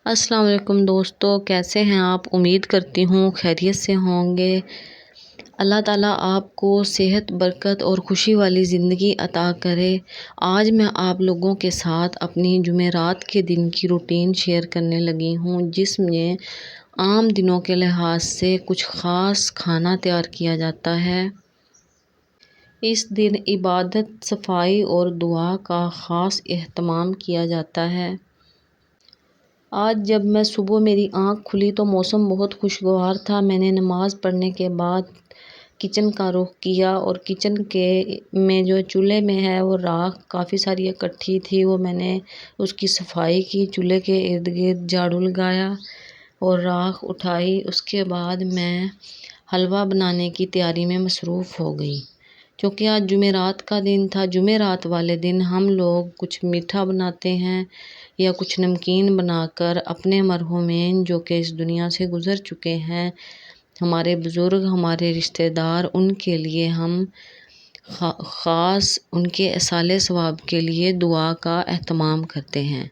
السلام علیکم دوستو، کیسے ہیں آپ؟ امید کرتی ہوں خیریت سے ہوں گے۔ اللہ تعالیٰ آپ کو صحت، برکت اور خوشی والی زندگی عطا کرے۔ آج میں آپ لوگوں کے ساتھ اپنی جمعرات کے دن کی روٹین شیئر کرنے لگی ہوں، جس میں عام دنوں کے لحاظ سے کچھ خاص کھانا تیار کیا جاتا ہے۔ اس دن عبادت، صفائی اور دعا کا خاص اہتمام کیا جاتا ہے۔ آج جب میں صبح میری آنکھ کھلی تو موسم بہت خوشگوار تھا۔ میں نے نماز پڑھنے کے بعد کچن کا رخ کیا اور کچن کے میں جو چولہے میں ہے وہ راکھ کافی ساری اکٹھی تھی، وہ میں نے اس کی صفائی کی، چولہے کے ارد گرد جھاڑو لگایا اور راکھ اٹھائی۔ اس کے بعد میں حلوہ بنانے کی تیاری میں مصروف ہو گئی، کیونکہ آج جمعرات کا دن تھا۔ جمعرات والے دن ہم لوگ کچھ میٹھا بناتے ہیں یا کچھ نمکین بنا کر اپنے مرحومین جو کہ اس دنیا سے گزر چکے ہیں، ہمارے بزرگ، ہمارے رشتہ دار، ان کے لیے ہم خاص ان کے ایصال ثواب کے لیے دعا کا اہتمام کرتے ہیں۔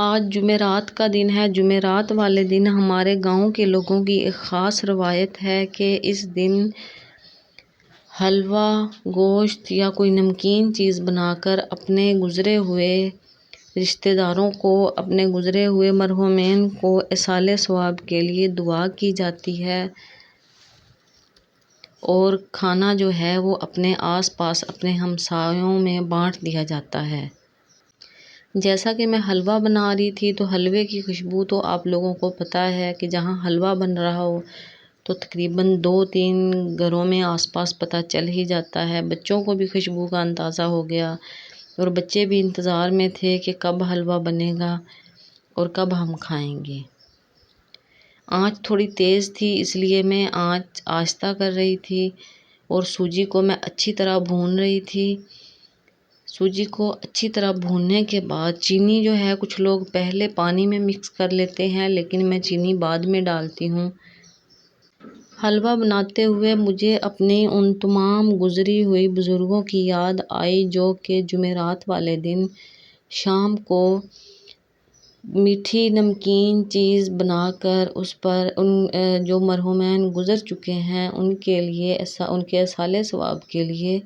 آج جمعرات کا دن ہے۔ جمعرات والے دن ہمارے گاؤں کے لوگوں کی ایک خاص روایت ہے کہ اس دن حلوہ، گوشت یا کوئی نمکین چیز بنا کر اپنے گزرے ہوئے رشتہ داروں کو، اپنے گزرے ہوئے مرحومین کو ایصال ثواب کے لیے دعا کی جاتی ہے، اور کھانا جو ہے وہ اپنے آس پاس اپنے ہمسایوں میں بانٹ دیا جاتا ہے۔ جیسا کہ میں حلوہ بنا رہی تھی تو حلوے کی خوشبو تو آپ لوگوں کو پتہ ہے کہ جہاں حلوہ بن رہا ہو تو تقریباً 2-3 گھروں میں آس پاس پتہ چل ہی جاتا ہے۔ بچوں کو بھی خوشبو کا اندازہ ہو گیا اور بچے بھی انتظار میں تھے کہ کب حلوہ بنے گا اور کب ہم کھائیں گے۔ آنچ تھوڑی تیز تھی، اس لیے میں آنچ آہستہ کر رہی تھی اور سوجی کو میں اچھی طرح بھون رہی تھی۔ سوجی کو اچھی طرح بھوننے کے بعد چینی جو ہے کچھ لوگ پہلے پانی میں مکس کر لیتے ہیں، لیکن میں چینی بعد میں ڈالتی ہوں۔ حلوہ بناتے ہوئے مجھے اپنی ان تمام گزری ہوئی بزرگوں کی یاد آئی جو کہ جمعرات والے دن شام کو میٹھی نمکین چیز بنا کر اس پر ان جو مرحومین گزر چکے ہیں ان کے لیے ان کے ایصال ثواب کے لیے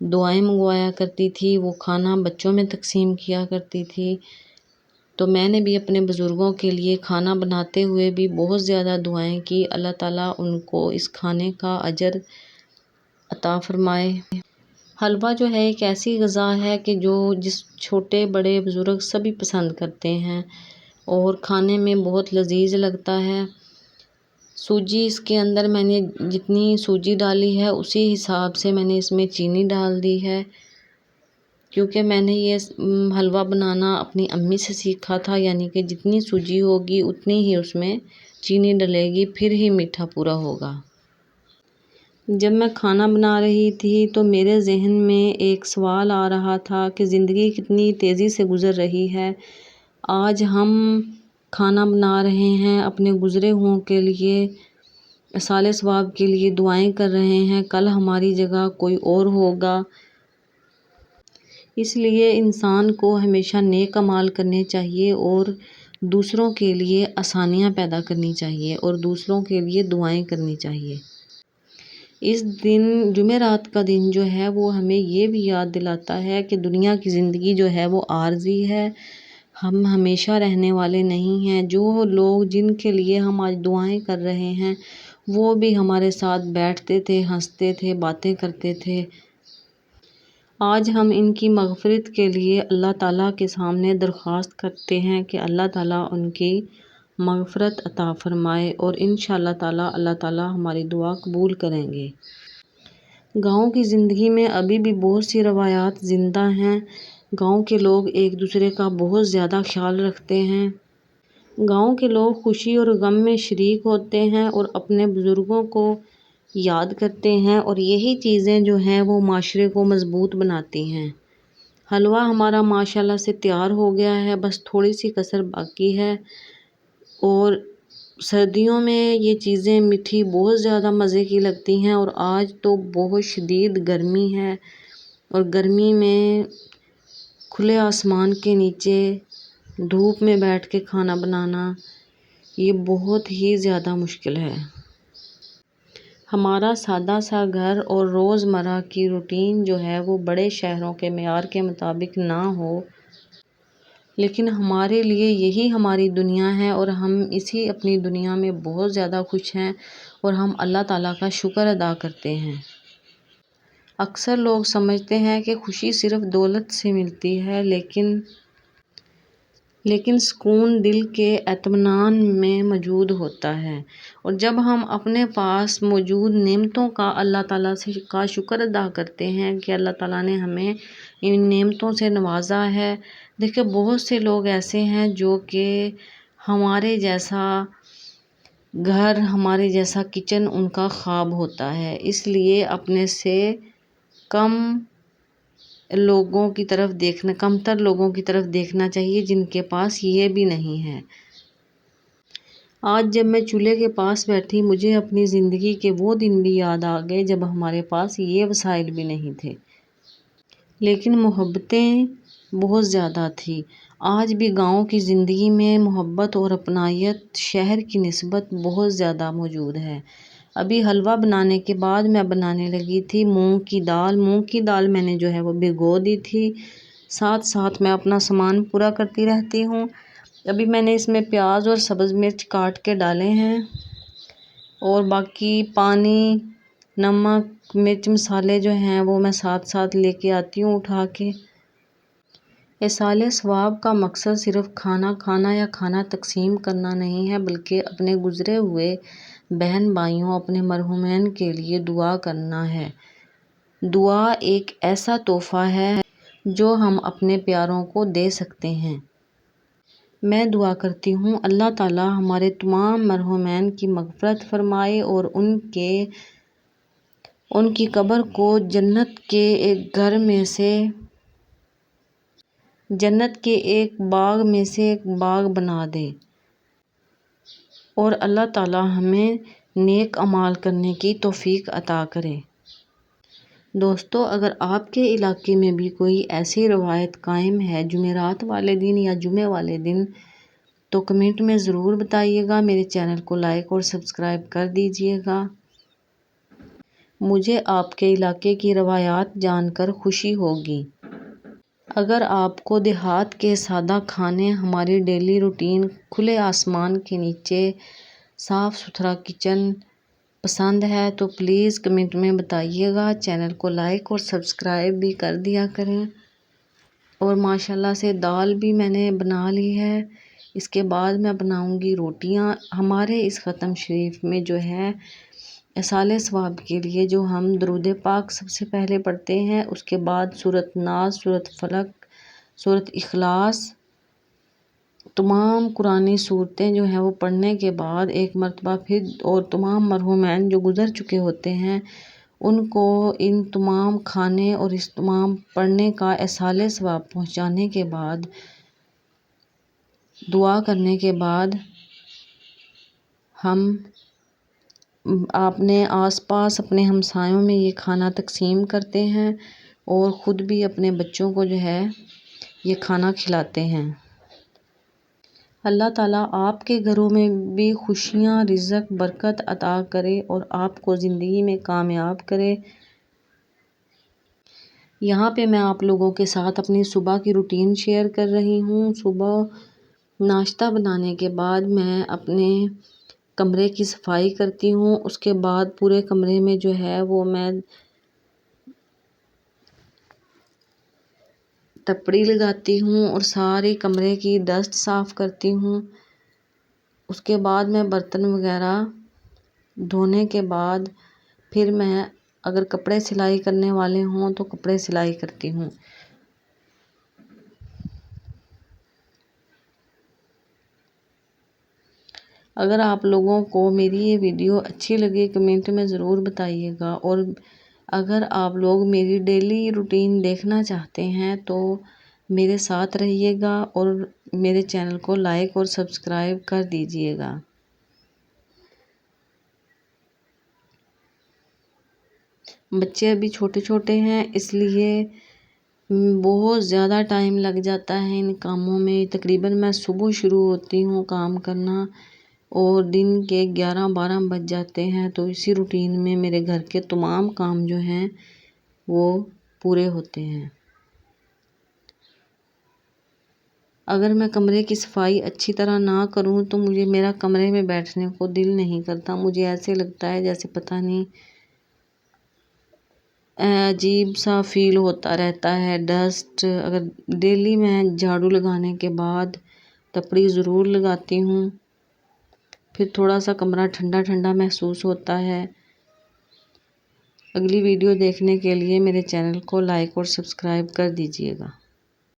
دعائیں منگوایا کرتی تھی، وہ کھانا بچوں میں تقسیم کیا کرتی تھی۔ تو میں نے بھی اپنے بزرگوں کے لیے کھانا بناتے ہوئے بھی بہت زیادہ دعائیں کی، اللہ تعالیٰ ان کو اس کھانے کا اجر عطا فرمائے۔ حلوہ جو ہے ایک ایسی غذا ہے کہ جس چھوٹے بڑے بزرگ سبھی پسند کرتے ہیں اور کھانے میں بہت لذیذ لگتا ہے۔ سوجی اس کے اندر میں نے جتنی سوجی ڈالی ہے اسی حساب سے میں نے اس میں چینی ڈال دی ہے، کیونکہ میں نے یہ حلوہ بنانا اپنی امی سے سیکھا تھا، یعنی کہ جتنی سوجی ہوگی اتنی ہی اس میں چینی ڈلے گی، پھر ہی میٹھا پورا ہوگا۔ جب میں کھانا بنا رہی تھی تو میرے ذہن میں ایک سوال آ رہا تھا کہ زندگی کتنی تیزی سے گزر رہی ہے۔ آج ہم کھانا بنا رہے ہیں اپنے گزرے ہوئوں کے لیے، ایصال ثواب کے لیے دعائیں کر رہے ہیں، کل ہماری جگہ کوئی اور ہوگا۔ اس لیے انسان کو ہمیشہ نیک اعمال کرنے چاہیے اور دوسروں کے لیے آسانیاں پیدا کرنی چاہیے اور دوسروں کے لیے دعائیں کرنی چاہیے۔ اس دن جمعرات کا دن جو ہے وہ ہمیں یہ بھی یاد دلاتا ہے کہ دنیا کی زندگی جو ہے وہ عارضی ہے، ہم ہمیشہ رہنے والے نہیں ہیں۔ جو لوگ جن کے لیے ہم آج دعائیں کر رہے ہیں وہ بھی ہمارے ساتھ بیٹھتے تھے، ہنستے تھے، باتیں کرتے تھے۔ آج ہم ان کی مغفرت کے لیے اللہ تعالیٰ کے سامنے درخواست کرتے ہیں کہ اللہ تعالیٰ ان کی مغفرت عطا فرمائے، اور انشاءاللہ تعالیٰ اللہ تعالیٰ ہماری دعا قبول کریں گے۔ گاؤں کی زندگی میں ابھی بھی بہت سی روایات زندہ ہیں۔ گاؤں کے لوگ ایک دوسرے کا بہت زیادہ خیال رکھتے ہیں۔ گاؤں کے لوگ خوشی اور غم میں شریک ہوتے ہیں اور اپنے بزرگوں کو یاد کرتے ہیں، اور یہی چیزیں جو ہیں وہ معاشرے کو مضبوط بناتی ہیں۔ حلوہ ہمارا ماشاءاللہ سے تیار ہو گیا ہے، بس تھوڑی سی کسر باقی ہے، اور سردیوں میں یہ چیزیں میٹھی بہت زیادہ مزے کی لگتی ہیں، اور آج تو بہت شدید گرمی ہے، اور گرمی میں کھلے آسمان کے نیچے دھوپ میں بیٹھ کے کھانا بنانا یہ بہت ہی زیادہ مشکل ہے۔ ہمارا سادہ سا گھر اور روزمرہ کی روٹین جو ہے وہ بڑے شہروں کے معیار کے مطابق نہ ہو، لیکن ہمارے لیے یہی ہماری دنیا ہے اور ہم اسی اپنی دنیا میں بہت زیادہ خوش ہیں اور ہم اللہ تعالیٰ کا شکر ادا کرتے ہیں۔ اکثر لوگ سمجھتے ہیں کہ خوشی صرف دولت سے ملتی ہے، لیکن سکون دل کے اطمینان میں موجود ہوتا ہے، اور جب ہم اپنے پاس موجود نعمتوں کا اللہ تعالیٰ کا شکر ادا کرتے ہیں کہ اللہ تعالیٰ نے ہمیں ان نعمتوں سے نوازا ہے۔ دیکھیں، بہت سے لوگ ایسے ہیں جو کہ ہمارے جیسا گھر، ہمارے جیسا کچن ان کا خواب ہوتا ہے، اس لیے اپنے سے کمتر لوگوں کی طرف دیکھنا چاہیے جن کے پاس یہ بھی نہیں ہے۔ آج جب میں چولہے کے پاس بیٹھی، مجھے اپنی زندگی کے وہ دن بھی یاد آ گئے جب ہمارے پاس یہ وسائل بھی نہیں تھے، لیکن محبتیں بہت زیادہ تھیں۔ آج بھی گاؤں کی زندگی میں محبت اور اپنائیت شہر کی نسبت بہت زیادہ موجود ہے۔ ابھی حلوہ بنانے کے بعد میں بنانے لگی تھی مونگ کی دال میں نے جو ہے وہ بھگو دی تھی، ساتھ ساتھ میں اپنا سامان پورا کرتی رہتی ہوں۔ ابھی میں نے اس میں پیاز اور سبز مرچ کاٹ کے ڈالے ہیں، اور باقی پانی، نمک، مرچ، مسالے جو ہیں وہ میں ساتھ ساتھ لے کے آتی ہوں اٹھا کے۔ ایصال ثواب کا مقصد صرف کھانا کھانا یا کھانا تقسیم کرنا نہیں ہے، بلکہ اپنے گزرے ہوئے بہن بھائیوں، اپنے مرحومین کے لیے دعا کرنا ہے۔ دعا ایک ایسا تحفہ ہے جو ہم اپنے پیاروں کو دے سکتے ہیں۔ میں دعا کرتی ہوں اللہ تعالیٰ ہمارے تمام مرحومین کی مغفرت فرمائے اور ان کی قبر کو جنت کے ایک باغ میں سے ایک باغ بنا دے، اور اللہ تعالیٰ ہمیں نیک اعمال کرنے کی توفیق عطا کرے۔ دوستو، اگر آپ کے علاقے میں بھی کوئی ایسی روایت قائم ہے جمعرات والے دن یا جمعے والے دن، تو کمنٹ میں ضرور بتائیے گا۔ میرے چینل کو لائک اور سبسکرائب کر دیجیے گا۔ مجھے آپ کے علاقے کی روایات جان کر خوشی ہوگی۔ اگر آپ کو دیہات کے سادہ کھانے، ہماری ڈیلی روٹین، کھلے آسمان کے نیچے صاف ستھرا کچن پسند ہے تو پلیز کمنٹ میں بتائیے گا۔ چینل کو لائک اور سبسکرائب بھی کر دیا کریں۔ اور ماشاءاللہ سے دال بھی میں نے بنا لی ہے، اس کے بعد میں بناؤں گی روٹیاں۔ ہمارے اس ختم شریف میں جو ہے ایصال ثواب کے لیے جو ہم درود پاک سب سے پہلے پڑھتے ہیں، اس کے بعد سورۃ ناس، سورۃ فلق، سورۃ اخلاص، تمام قرآنی صورتیں جو ہیں وہ پڑھنے کے بعد ایک مرتبہ پھر، اور تمام مرحومین جو گزر چکے ہوتے ہیں ان کو ان تمام کھانے اور اس تمام پڑھنے کا ایصال ثواب پہنچانے کے بعد، دعا کرنے کے بعد، ہم اپنے آس پاس اپنے ہمسایوں میں یہ کھانا تقسیم کرتے ہیں اور خود بھی اپنے بچوں کو جو ہے یہ کھانا کھلاتے ہیں۔ اللہ تعالیٰ آپ کے گھروں میں بھی خوشیاں، رزق، برکت عطا کرے اور آپ کو زندگی میں کامیاب کرے۔ یہاں پہ میں آپ لوگوں کے ساتھ اپنی صبح کی روٹین شیئر کر رہی ہوں۔ صبح ناشتہ بنانے کے بعد میں اپنے کمرے کی صفائی کرتی ہوں، اس کے بعد پورے کمرے میں جو ہے وہ میں تپڑی لگاتی ہوں اور سارے کمرے کی ڈسٹ صاف کرتی ہوں۔ اس کے بعد میں برتن وغیرہ دھونے کے بعد پھر میں اگر کپڑے سلائی کرنے والے ہوں تو کپڑے سلائی کرتی ہوں۔ اگر آپ لوگوں کو میری یہ ویڈیو اچھی لگے کمنٹ میں ضرور بتائیے گا، اور اگر آپ لوگ میری ڈیلی روٹین دیکھنا چاہتے ہیں تو میرے ساتھ رہیے گا اور میرے چینل کو لائک اور سبسکرائب کر دیجیے گا۔ بچے ابھی چھوٹے چھوٹے ہیں، اس لیے بہت زیادہ ٹائم لگ جاتا ہے ان کاموں میں۔ تقریباً میں صبح شروع ہوتی ہوں کام کرنا اور دن کے 11-12 بج جاتے ہیں، تو اسی روٹین میں میرے گھر کے تمام کام جو ہیں وہ پورے ہوتے ہیں۔ اگر میں کمرے کی صفائی اچھی طرح نہ کروں تو میرا کمرے میں بیٹھنے کو دل نہیں کرتا۔ مجھے ایسے لگتا ہے جیسے پتہ نہیں عجیب سا فیل ہوتا رہتا ہے، ڈسٹ۔ اگر ڈیلی میں جھاڑو لگانے کے بعد تپڑی ضرور لگاتی ہوں، پھر تھوڑا سا کمرہ ٹھنڈا ٹھنڈا محسوس ہوتا ہے۔ اگلی ویڈیو دیکھنے کے لیے میرے چینل کو لائک اور سبسکرائب کر دیجیے گا۔